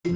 The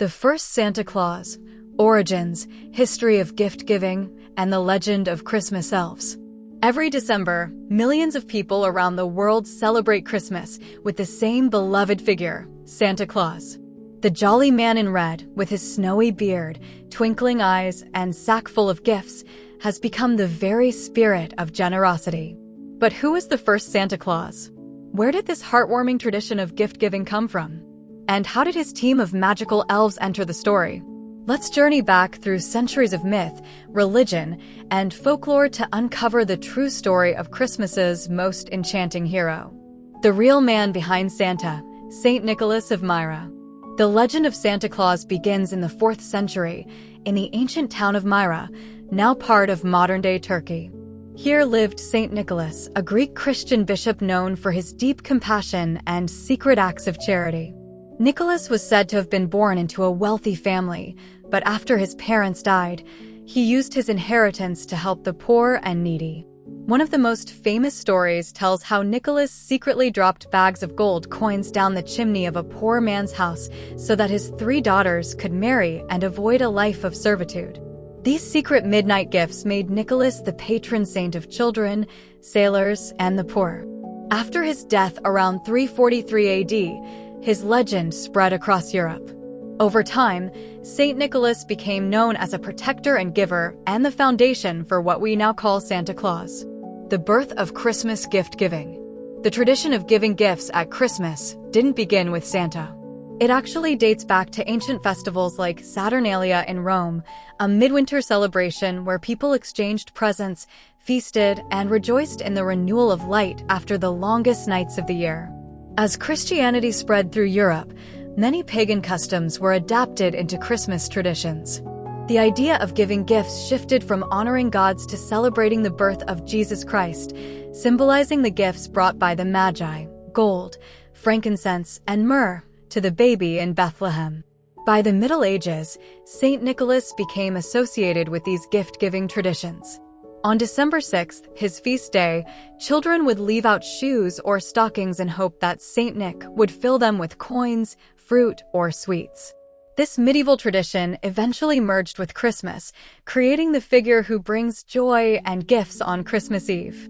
first Santa Claus, origins, history of gift-giving, and the legend of Christmas elves. Every December, millions of people around the world celebrate Christmas with the same beloved figure, Santa Claus. The jolly man in red, with his snowy beard, twinkling eyes, and sack full of gifts, has become the very spirit of generosity. But who is the first Santa Claus? Where did this heartwarming tradition of gift-giving come from? And how did his team of magical elves enter the story? Let's journey back through centuries of myth, religion, and folklore to uncover the true story of Christmas's most enchanting hero. The real man behind Santa, Saint Nicholas of Myra. The legend of Santa Claus begins in the 4th century, in the ancient town of Myra, now part of modern-day Turkey. Here lived Saint Nicholas, a Greek Christian bishop known for his deep compassion and secret acts of charity. Nicholas was said to have been born into a wealthy family, but after his parents died, he used his inheritance to help the poor and needy. One of the most famous stories tells how Nicholas secretly dropped bags of gold coins down the chimney of a poor man's house so that his 3 daughters could marry and avoid a life of servitude. These secret midnight gifts made Nicholas the patron saint of children, sailors, and the poor. After his death around 343 AD, his legend spread across Europe. Over time, Saint Nicholas became known as a protector and giver and the foundation for what we now call Santa Claus. The birth of Christmas gift-giving. The tradition of giving gifts at Christmas didn't begin with Santa. It actually dates back to ancient festivals like Saturnalia in Rome, a midwinter celebration where people exchanged presents, feasted, and rejoiced in the renewal of light after the longest nights of the year. As Christianity spread through Europe, many pagan customs were adapted into Christmas traditions. The idea of giving gifts shifted from honoring gods to celebrating the birth of Jesus Christ, symbolizing the gifts brought by the Magi, gold, frankincense, and myrrh, to the baby in Bethlehem. By the Middle Ages, Saint Nicholas became associated with these gift-giving traditions. On December 6th, his feast day, children would leave out shoes or stockings in hope that Saint Nick would fill them with coins, fruit, or sweets. This medieval tradition eventually merged with Christmas, creating the figure who brings joy and gifts on Christmas Eve.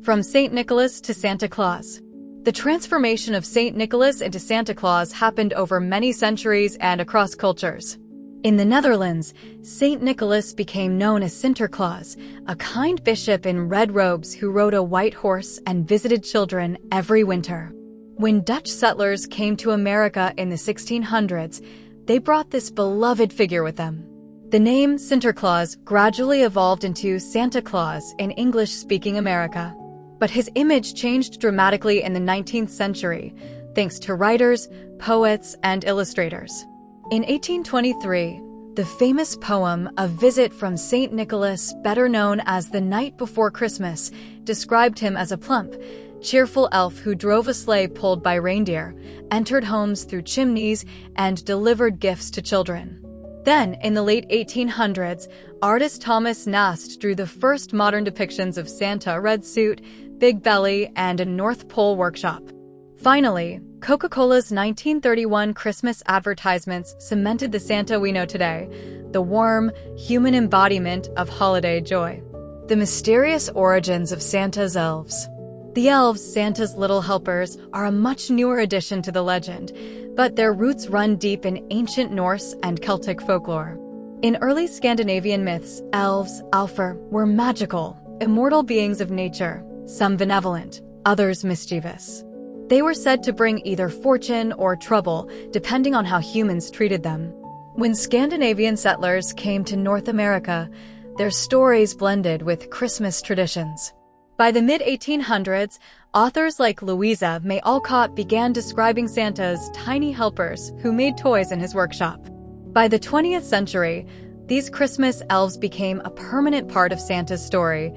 From Saint Nicholas to Santa Claus. The transformation of Saint Nicholas into Santa Claus happened over many centuries and across cultures. In the Netherlands, Saint Nicholas became known as Sinterklaas, a kind bishop in red robes who rode a white horse and visited children every winter. When Dutch settlers came to America in the 1600s, they brought this beloved figure with them. The name Sinterklaas gradually evolved into Santa Claus in English-speaking America. But his image changed dramatically in the 19th century, thanks to writers, poets, and illustrators. In 1823, the famous poem A Visit from St. Nicholas, better known as The Night Before Christmas, described him as a plump, cheerful elf who drove a sleigh pulled by reindeer, entered homes through chimneys, and delivered gifts to children. Then, in the late 1800s, artist Thomas Nast drew the first modern depictions of Santa: red suit, big belly, and a North Pole workshop. Finally, Coca-Cola's 1931 Christmas advertisements cemented the Santa we know today, the warm, human embodiment of holiday joy. The mysterious origins of Santa's elves. The elves, Santa's little helpers, are a much newer addition to the legend, but their roots run deep in ancient Norse and Celtic folklore. In early Scandinavian myths, elves, Alfar, were magical, immortal beings of nature, some benevolent, others mischievous. They were said to bring either fortune or trouble, depending on how humans treated them. When Scandinavian settlers came to North America, their stories blended with Christmas traditions. By the mid-1800s, authors like Louisa May Alcott began describing Santa as tiny helpers who made toys in his workshop. By the 20th century, these Christmas elves became a permanent part of Santa's story,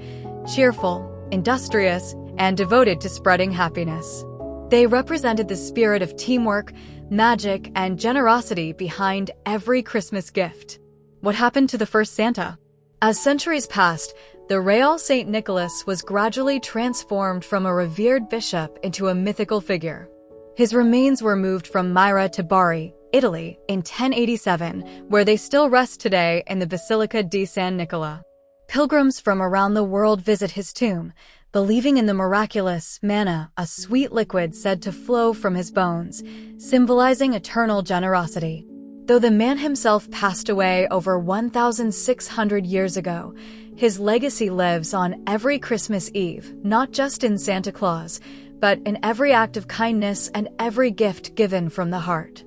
cheerful, industrious, and devoted to spreading happiness. They represented the spirit of teamwork, magic, and generosity behind every Christmas gift. What happened to the first Santa? As centuries passed, The real Saint Nicholas was gradually transformed from a revered bishop into a mythical figure. His remains were moved from Myra to Bari, Italy, in 1087, where they still rest today in the Basilica di San Nicola. Pilgrims from around the world visit his tomb, believing in the miraculous manna, a sweet liquid said to flow from his bones, symbolizing eternal generosity. Though the man himself passed away over 1,600 years ago, his legacy lives on every Christmas Eve, not just in Santa Claus, but in every act of kindness and every gift given from the heart.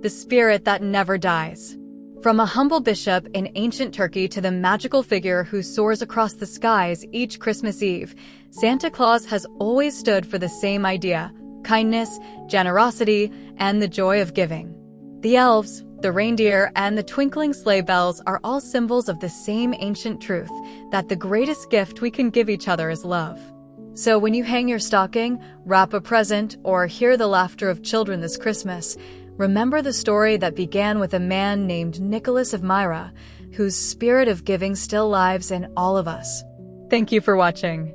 The spirit that never dies. From a humble bishop in ancient Turkey to the magical figure who soars across the skies each Christmas Eve, Santa Claus has always stood for the same idea: kindness, generosity, and the joy of giving. The elves, the reindeer, and the twinkling sleigh bells are all symbols of the same ancient truth, that the greatest gift we can give each other is love. So when you hang your stocking, wrap a present, or hear the laughter of children this Christmas, remember the story that began with a man named Nicholas of Myra, whose spirit of giving still lives in all of us. Thank you for watching.